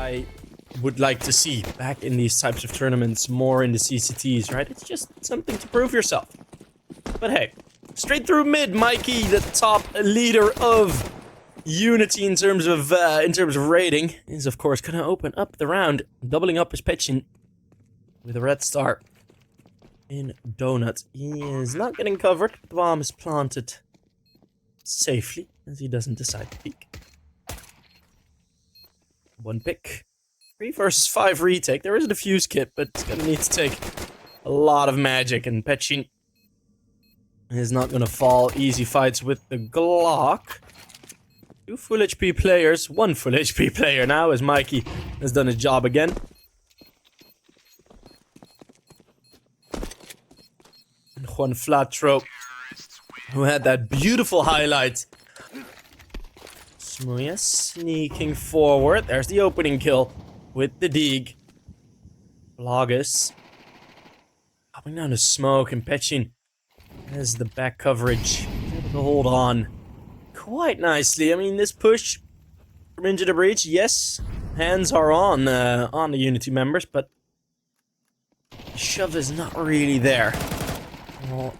I would like to see back in these types of tournaments, more in the CCTs, right? It's just something to prove yourself. But hey, straight through mid, Mikey, the top leader of Unity in terms of rating, is of course gonna open up the round, doubling up his pitching with a red star in Donut. He is not getting covered. The bomb is planted safely as he doesn't decide to peek. One pick. 3 versus 5 retake. There is a defuse kit, but it's gonna need to take a lot of magic, and Petchin is not gonna fall. Easy fights with the Glock. 2 full HP players, 1 full HP player now, as Mikey has done his job again. And juanflatroo, who had that beautiful highlight. Smooya sneaking forward. There's the opening kill with the dig. Blogus popping down the smoke, and Petchin has the back coverage. He's able to hold on quite nicely. I mean, this push from into the breach, yes, hands are on the Unity members, but the shove is not really there. Well,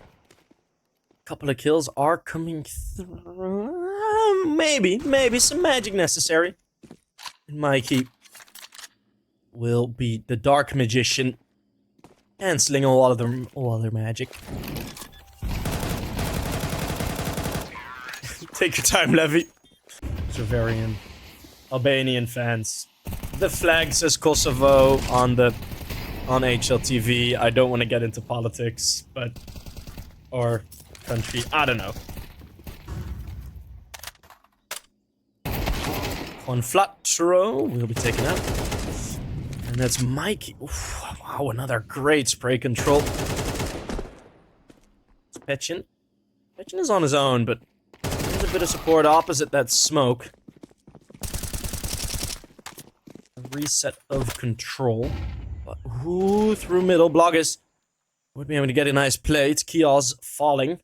a couple of kills are coming through. Maybe some magic necessary. And Mikey will be the Dark Magician, cancelling all their magic. Take your time, Levy. Serverian. Albanian fans. The flag says Kosovo on HLTV. I don't want to get into politics, but... or country. I don't know. Juanflatroo will be taken out. And that's Mikey. Oof, wow, another great spray control. It's Petchin. Petchin is on his own, but there's a bit of support opposite that smoke. A reset of control. But ooh, through middle. Blogus would be able to get a nice play. It's keoz falling.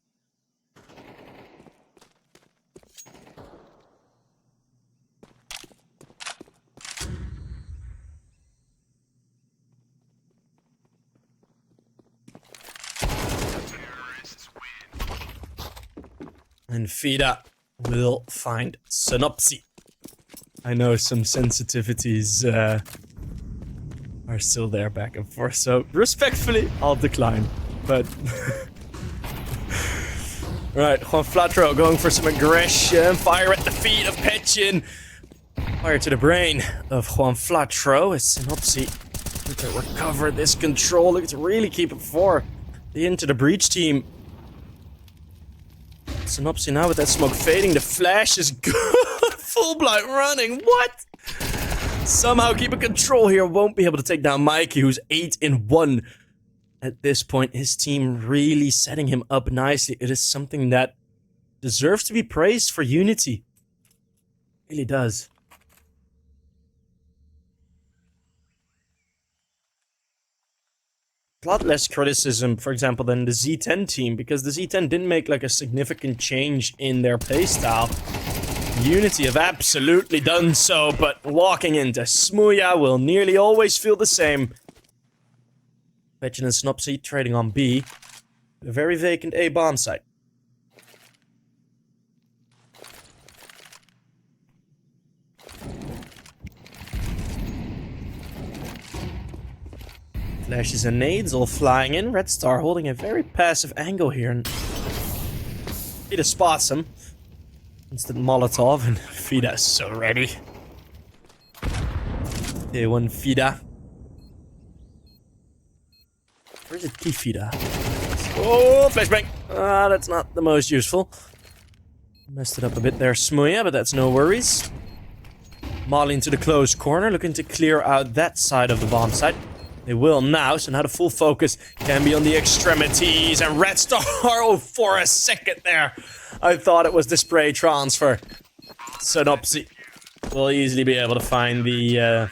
And Fida will find sinnopsyy. I know some sensitivities are still there back and forth, so respectfully, I'll decline. But right, juanflatroo going for some aggression. Fire at the feet of Petchin. Fire to the brain of juanflatroo. It's sinnopsyy. Look to recover this control. Look to really keep it for the Into the Breach team. Sinnopsyy now with that smoke fading. The flash is good. Full blind running. What? Somehow keeping control here. Won't be able to take down Mikey, who's 8-1 at this point. His team really setting him up nicely. It is something that deserves to be praised for Unity. It really does. A lot less criticism, for example, than the Z10 team, because the Z10 didn't make like a significant change in their playstyle. Unity have absolutely done so, but walking into smooya will nearly always feel the same. Petchin and sinnopsyy trading on B. A very vacant A bomb site. Flashes and nades all flying in. Redstar holding a very passive angle here, and Fida spots him. Instant Molotov, and Fida is so ready. Day 1 Fida. Where's it? Key Fida. Oh, flashbang! Ah, that's not the most useful. Messed it up a bit there, smooya, but that's no worries. Molly into the closed corner, looking to clear out that side of the bomb site. They will now, so now the full focus can be on the extremities, and redstar, oh, for a second there, I thought it was the spray transfer. sinnopsyy will easily be able to find the,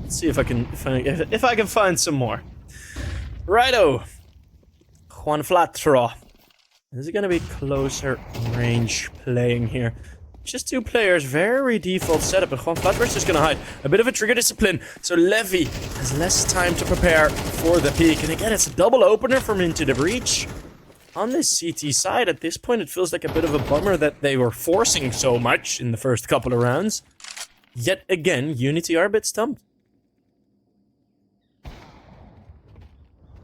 let's see if I can find some more. Righto. juanflatroo. Is it gonna be closer range playing here? just two players, very default setup, and juanflatroo is just gonna hide. A bit of a trigger discipline, so Levy has less time to prepare for the peak. And again, it's a double opener from Into the Breach. On this CT side, at this point, it feels like a bit of a bummer that they were forcing so much in the first couple of rounds. Yet again, Unity are a bit stumped.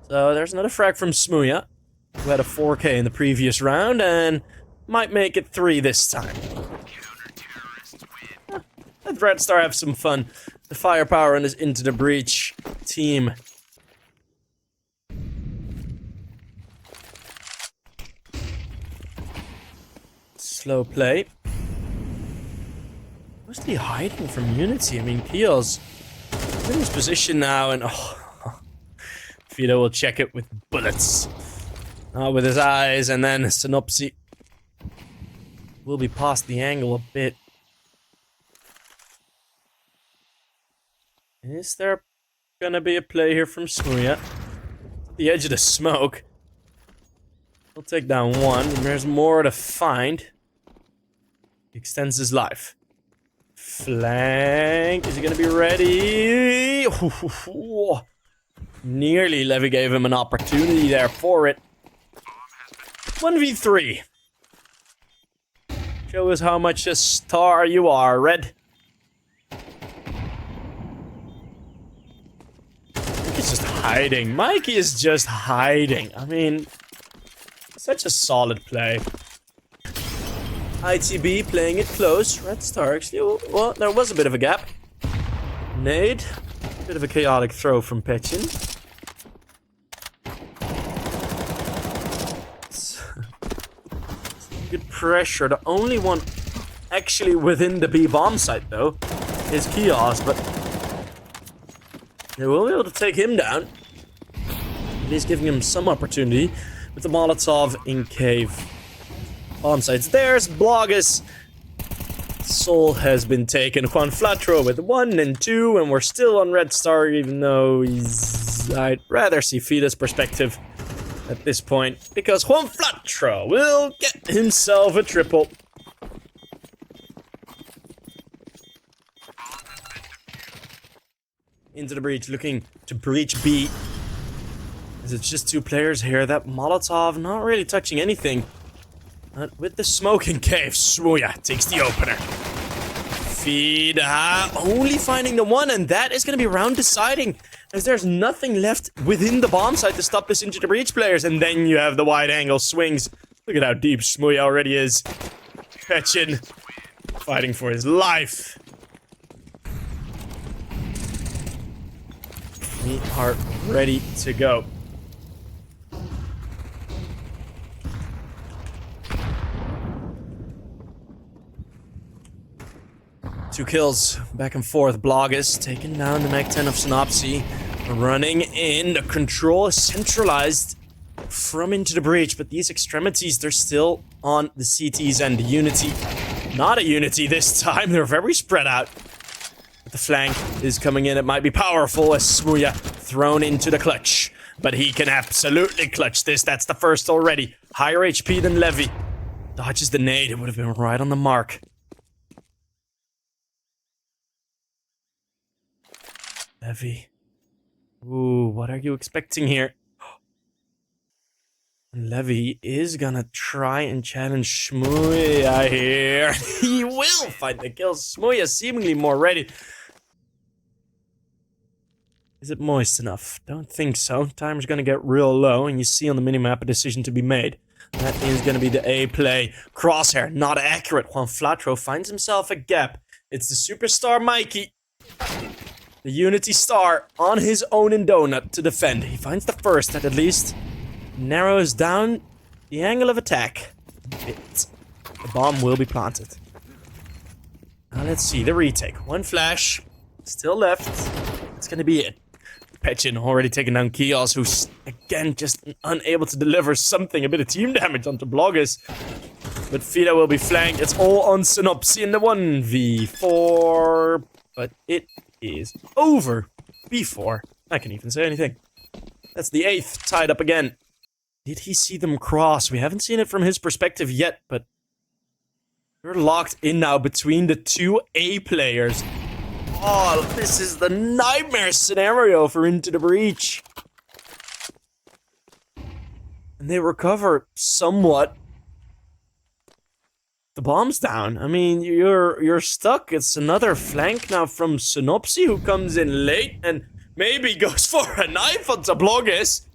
So there's another frag from Smooya, who had a 4K in the previous round, and might make it 3 this time. Let redstar have some fun. The firepower on this Into the Breach team. Slow play. Mostly hiding from Unity. I mean, keoz is in his position now, and Fido will check it with bullets. With his eyes, and then sinnopsyy will be past the angle a bit. Is there gonna be a play here from smooya? At the edge of the smoke. He'll take down one, and there's more to find. He extends his life. Flank. Is he gonna be ready? Nearly Levy gave him an opportunity there for it. 1v3. Show us how much a star you are, Red. Mikey's just hiding. Mikey is just hiding. I mean, such a solid play. ITB playing it close. redstar actually, well, there was a bit of a gap. Nade. Bit of a chaotic throw from Petchin. Good pressure. The only one actually within the B bomb site, though, is keoz, but they will be able to take him down. At least giving him some opportunity with the Molotov in cave. Bomb sites. There's Blogus. Soul has been taken. juanflatroo with 1 and 2, and we're still on redstar, even though he's... I'd rather see Fida's perspective at this point, because juanflatroo will get himself a triple. Into the breach, looking to breach B. As it's just two players here. That Molotov not really touching anything. But with the smoke in cave, smooya takes the opener. Fida only finding the one, and that is going to be round deciding, as there's nothing left within the bomb site to stop this Into the Breach players, and then you have the wide angle swings. Look at how deep smooya already is. Petchin fighting for his life. We are ready to go. Two kills, back and forth. Blogus taking down the Mag 10 of sinnopsyy. Running in, the control is centralized from Into the Breach, but these extremities, they're still on the CTs and the Unity. Not a Unity this time, they're very spread out. But the flank is coming in, it might be powerful as smooya thrown into the clutch. But he can absolutely clutch this, that's the first already. Higher HP than Levy. Dodges the nade, it would have been right on the mark. Levy. Ooh, what are you expecting here? Levy is gonna try and challenge smooya here. He will find the kill. Smooya seemingly more ready. Is it moist enough? Don't think so. Timer's gonna get real low, and you see on the minimap a decision to be made. That is gonna be the A play. Crosshair, not accurate. juanflatroo finds himself a gap. It's the superstar Mikey. The Unity star on his own in Donut to defend. He finds the first that at least narrows down the angle of attack. The bomb will be planted. Now let's see the retake. One flash. Still left. It's gonna be it. Petchin already taken down keoz, who's again just unable to deliver something, a bit of team damage onto Blogus. But Fido will be flanked. It's all on sinnopsyy in the 1v4. But it is over before I can even say anything. That's the 8th, tied up again. Did he see them cross? We haven't seen it from his perspective yet, but We're locked in now between the two A players. Oh, this is the nightmare scenario for Into the Breach. And they recover somewhat. The bomb's down. I mean, you're stuck. It's another flank now from Sinnopsyy, who comes in late and maybe goes for a knife onto Blogus.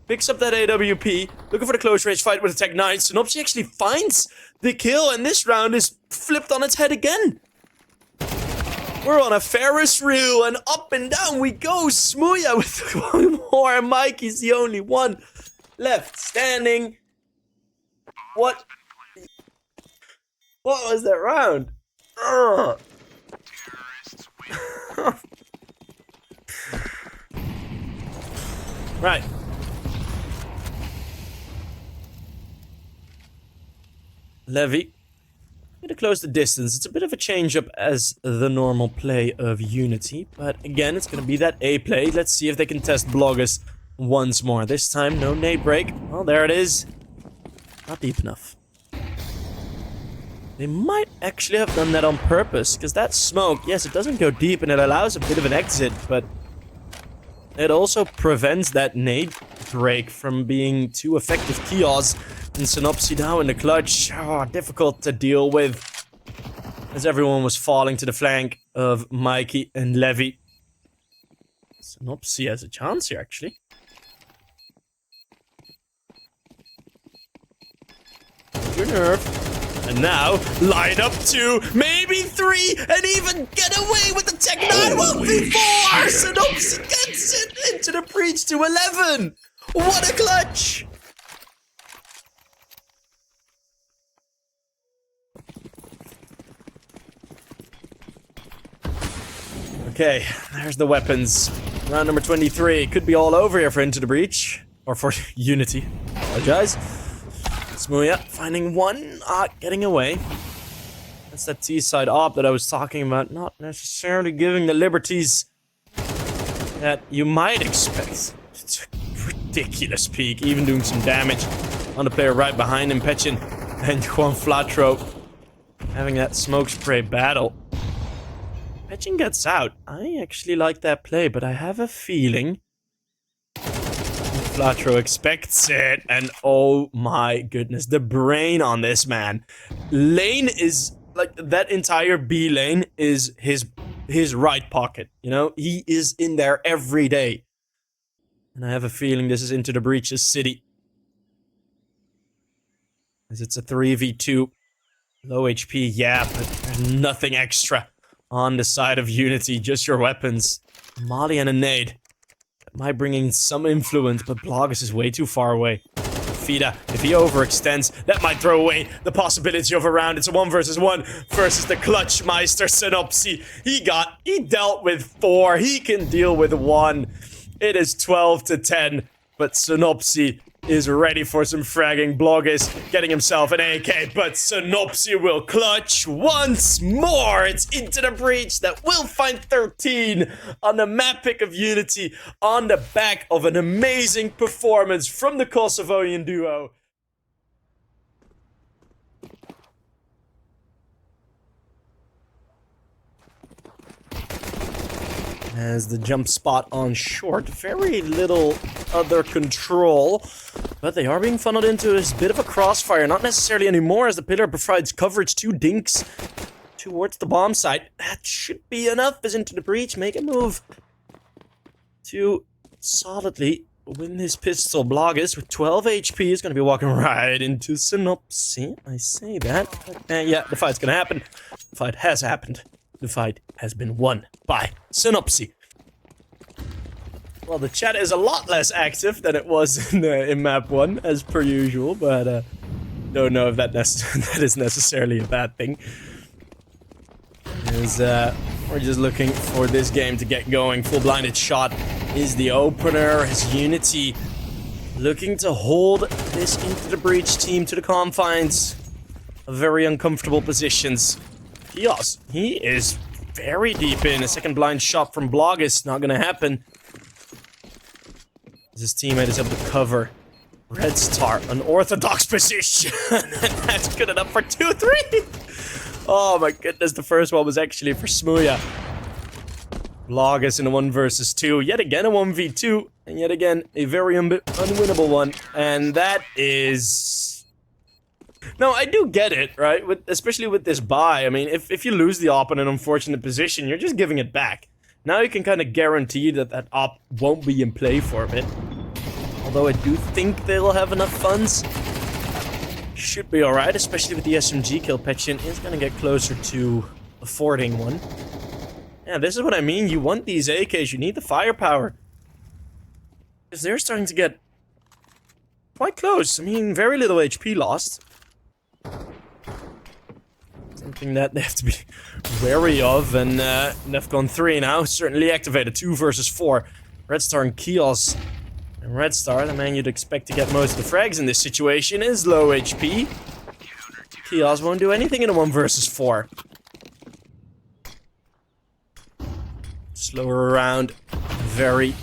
Picks up that AWP, looking for the close range fight with a Tech 9. Sinnopsyy actually finds the kill, and this round is flipped on its head again. We're on a Ferris wheel, and up and down we go. Smooya with one more, and Mikey's the only one left standing. What was that round? Right. Levy. Gonna close the distance. It's a bit of a change up as the normal play of Unity, but again, it's gonna be that A play. Let's see if they can test Blogus once more. This time, no nade break. Oh, there it is. Not deep enough. They might actually have done that on purpose, because that smoke, yes, it doesn't go deep and it allows a bit of an exit, but it also prevents that nade break from being too effective. Keoz and sinnopsyy now in the clutch. Oh, difficult to deal with, as everyone was falling to the flank of Mikey and Levy. Sinnopsyy has a chance here, actually. Your nerve. And now, line up 2, maybe 3, and even get away with the Tech 9 1v4! Sinnopsyy gets it into the breach to 11! What a clutch! Okay, there's the weapons. Round number 23. Could be all over here for Into the Breach. Or for Unity. Apologize. Smooya finding one, getting away. That's that T-side op that I was talking about. Not necessarily giving the liberties that you might expect. It's a ridiculous peek, even doing some damage on the player right behind him. Pechin and juanflatroo having that smoke spray battle. Pechin gets out. I actually like that play, but I have a feeling juanflatroo expects it, and oh my goodness, the brain on this man. Lane is, like, that entire B lane is his right pocket, you know? He is in there every day. And I have a feeling this is Into the Breach's city. As it's a 3v2. Low HP, yeah, but there's nothing extra on the side of Unity, just your weapons. Molly and a nade. That might bring in some influence, but Blogus is way too far away. Fida, if he overextends, that might throw away the possibility of a round. It's a 1 versus 1 versus the clutch meister Sinnopsyy. He dealt with 4. He can deal with 1. It is 12-10, but Sinnopsyy is ready for some fragging. Blogus getting himself an AK, but Sinnopsyy will clutch once more. It's Into the Breach that will find 13 on the map pick of Unity on the back of an amazing performance from the Kosovoian duo. As the jump spot on short, very little other control, but they are being funneled into this bit of a crossfire. Not necessarily anymore, as the pillar provides coverage to Dinks towards the bomb site. That should be enough as Into the Breach make a move to solidly win this pistol. Blogus with 12 HP is going to be walking right into Sinnopsyy. I say that, but yeah, the fight's going to happen. The fight has happened. The fight has been won by Sinnopsyy. Well, the chat is a lot less active than it was in map 1, as per usual, but don't know if that is necessarily a bad thing. As we're just looking for this game to get going. Full blinded shot is the opener, as Unity looking to hold this Into the Breach team to the confines of very uncomfortable positions. Keoz, he is very deep in. A second blind shot from Blogus, not gonna happen. His teammate is able to cover redstar, unorthodox position. And that's good enough for 2-3. Oh my goodness, the first one was actually for smooya. Vlogus in a 1 versus 2. Yet again a 1v2. And yet again, a very unwinnable one. And that is... No, I do get it, right? Especially with this buy. I mean, if you lose the op in an unfortunate position, you're just giving it back. Now you can kind of guarantee that that op won't be in play for a bit. Although I do think they'll have enough funds. Should be alright, especially with the SMG kill. Petchin is going to get closer to affording one. Yeah, this is what I mean. You want these AKs, you need the firepower. Because they're starting to get quite close. I mean, very little HP lost. Something that they have to be wary of. And Defcon 3 now, certainly activated. 2 versus 4. Redstar and Keoz. And Redstar, the man you'd expect to get most of the frags in this situation, is low HP. Keoz won't do anything in a 1 versus 4. Slower around. Very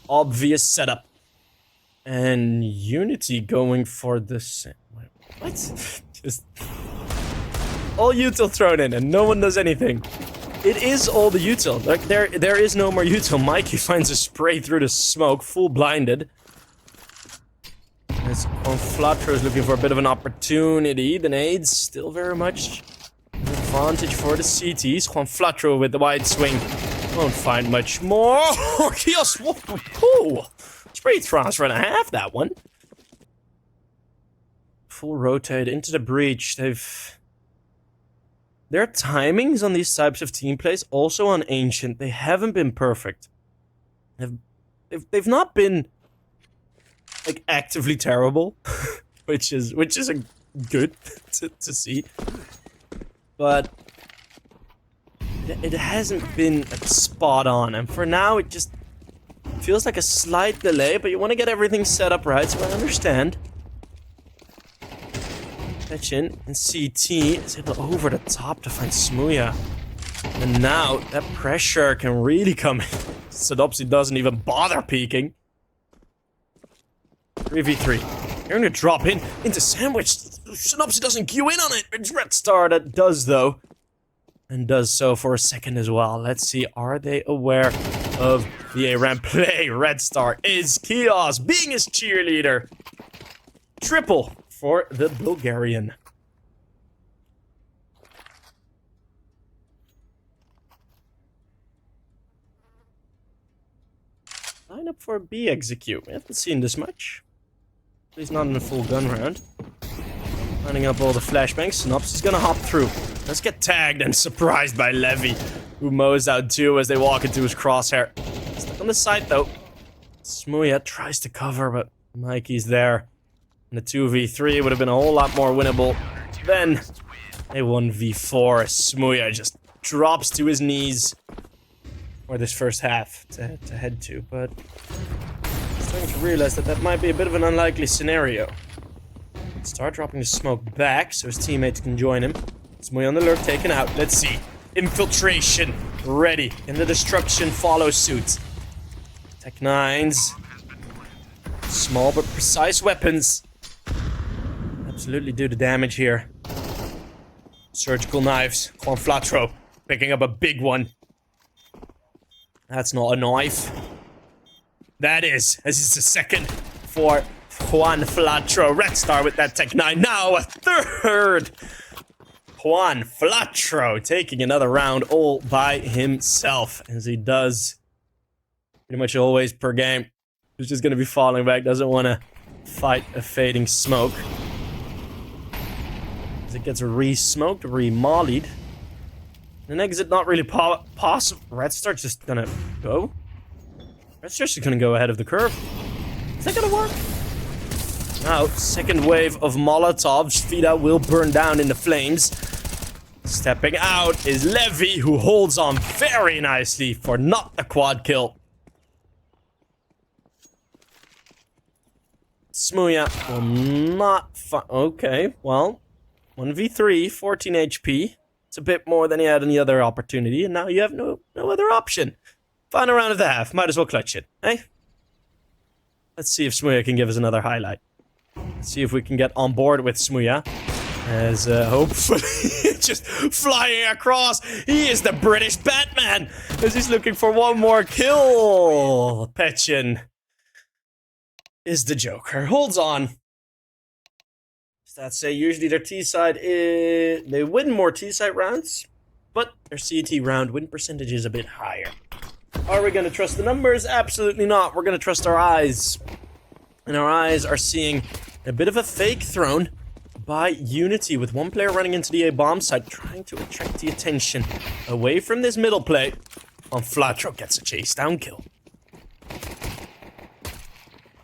obvious setup. And Unity going for the same. What? Just all util thrown in and no one does anything. It is all the util. Like there is no more util. Mikey finds a spray through the smoke, full blinded. As juanflatroo is looking for a bit of an opportunity. The nades still very much an advantage for the CTs. juanflatroo with the wide swing. Won't find much more. Keoz, whoa. Spray transfer and a half, that one. Full rotate into the breach. Their timings on these types of team plays, also on Ancient, they haven't been perfect. They've not been like actively terrible, which is a good to see. But it hasn't been spot on, and for now it just feels like a slight delay, but you want to get everything set up right, so I understand. Petchin and CT is able over the top to find smooya. And now that pressure can really come in. sinnopsyy doesn't even bother peeking. 3v3. You're gonna drop into sandwich. sinnopsyy doesn't queue in on it. It's redstar that does though. And does so for a second as well. Let's see, are they aware of the ARAM play? Redstar is keoz being his cheerleader. Triple for the Bulgarian. Line up for a B execute. We haven't seen this much. At least not in a full gun round. Lining up all the flashbangs. Synopsys gonna hop through. Let's get tagged and surprised by Levy, who mows out 2 as they walk into his crosshair. Stuck on the side though. Smooya tries to cover, but Mikey's there. And the 2v3 would have been a whole lot more winnable than a 1v4. Smooya just drops to his knees. Or this first half to head to, but I'm starting to realize that might be a bit of an unlikely scenario. Start dropping the smoke back so his teammates can join him. Smooya on the lurk, taken out. Let's see. Infiltration ready. And the destruction follows suit. Tech 9s. Small but precise weapons. Absolutely do the damage here. Surgical knives. juanflatroo picking up a big one. That's not a knife. That is. This is the second for juanflatroo. Redstar with that Tech 9. Now a third. juanflatroo taking another round all by himself. As he does pretty much always per game. He's just going to be falling back. Doesn't want to fight a fading smoke. As it gets re-smoked, re-mollied. An exit not really possible. Redstar's just going to go. Redstar's just going to go ahead of the curve. Is that going to work? Now, second wave of Molotovs. Vida will burn down in the flames. Stepping out is Levy, who holds on very nicely for not a quad kill. Smooya will not okay, well, 1v3, 14 HP. It's a bit more than he had any other opportunity, and now you have no other option. Final round of the half, might as well clutch it, eh? Let's see if Smooya can give us another highlight. Let's see if we can get on board with Smooya. As hopefully just flying across, he is the British Batman as he's looking for one more kill. Petchin is the Joker. Holds on. Stats say usually their T-side is... They win more T-side rounds, but their CT round win percentage is a bit higher. Are we going to trust the numbers? Absolutely not. We're going to trust our eyes. And our eyes are seeing a bit of a fake throne by Unity, with one player running into the A bomb site, trying to attract the attention away from this middle play. juanflatroo gets a chase down kill.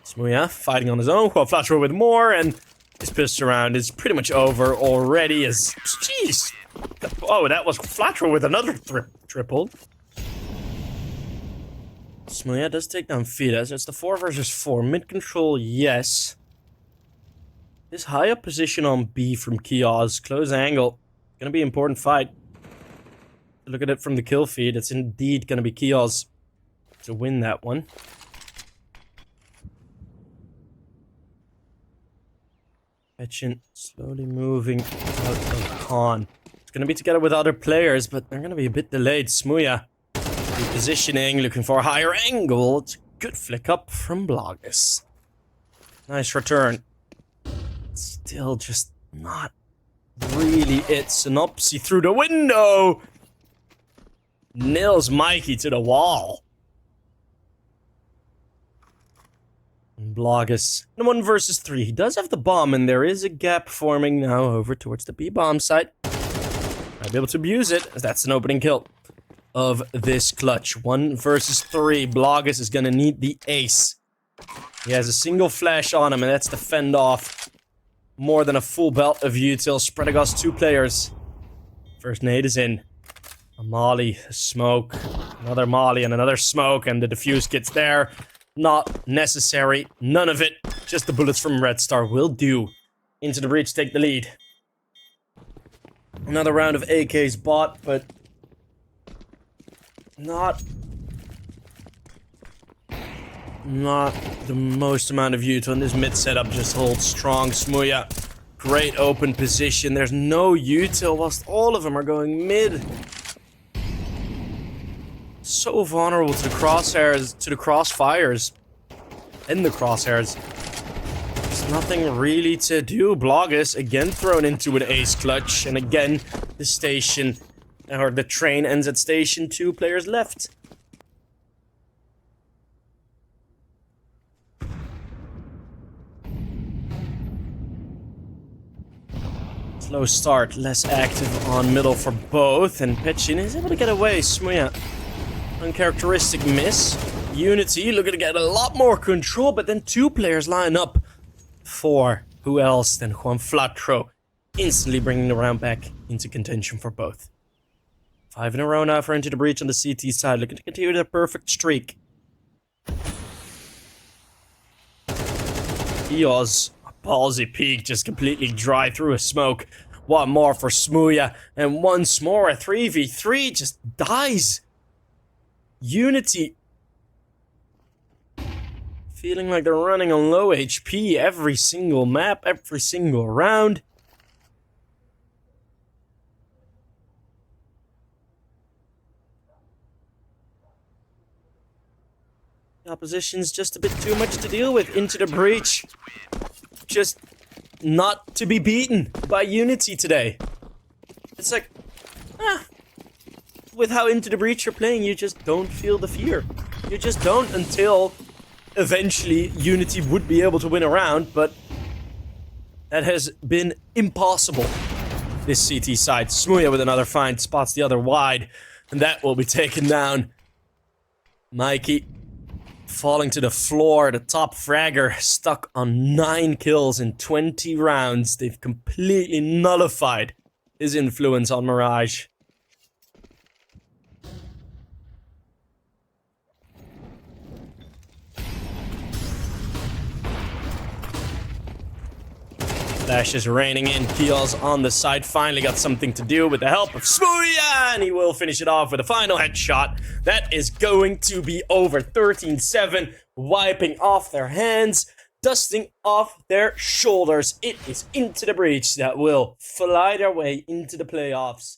Smooya fighting on his own, juanflatroo with more, and his pistol round is pretty much over already as... Jeez! Oh, that was juanflatroo with another triple. Smooya does take down Fidas. It's the 4 versus 4. Mid control, yes. This high up position on B from Keoz, close angle. Gonna be an important fight. Look at it from the kill feed. It's indeed gonna be Keoz to win that one. Petchin slowly moving out of Khan. It's gonna be together with other players, but they're gonna be a bit delayed. Smooya repositioning, looking for a higher angle. It's a good flick up from Blogus. Nice return. Still just not really it. Sinnopsyy through the window. Nails Mikey to the wall. And Blogus, 1 versus 3. He does have the bomb, and there is a gap forming now over towards the B bomb site. I'll be able to abuse it, as that's an opening kill of this clutch. 1 versus 3. Blogus is gonna need the ace. He has a single flash on him, and that's to fend off more than a full belt of util. Spread across 2 players. First nade is in. A molly, a smoke, another molly, and another smoke, and the defuse kit's there. Not necessary. None of it. Just the bullets from redstar will do. Into the breach, take the lead. Another round of AKs bought, but not the most amount of util, and this mid setup just holds strong. Smooya, great open position. There's no util whilst all of them are going mid. So vulnerable to the crosshairs, to the crossfires, and the crosshairs. There's nothing really to do. Blogus again thrown into an ace clutch, and again the station, or the train ends at station. 2 players left. Slow start, less active on middle for both, and Petchin is able to get away. Smooya, uncharacteristic miss. Unity looking to get a lot more control, but then 2 players line up for who else than juanflatroo, instantly bringing the round back into contention for both. 5 in a row now for Into the Breach on the CT side, looking to continue their perfect streak. Keoz, a ballsy peek, just completely dry through a smoke. 1 more for Smooya, and once more a 3v3 just dies. Unity feeling like they're running on low HP every single map, every single round. The opposition's just a bit too much to deal with. Into the Breach, just not to be beaten by Unity today. It's like, with how Into the Breach you're playing, you just don't feel the fear. You just don't, until eventually Unity would be able to win a round, but that has been impossible. This CT side, Smooya with another find, spots the other wide, and that will be taken down. Mikey falling to the floor, the top fragger, stuck on 9 kills in 20 rounds. They've completely nullified his influence on Mirage. Flash is raining in. Keoz on the side finally got something to do with the help of smooya, and he will finish it off with a final headshot. That is going to be over. 13-7, wiping off their hands. dusting off their shoulders. It is Into the Breach that will fly their way into the playoffs.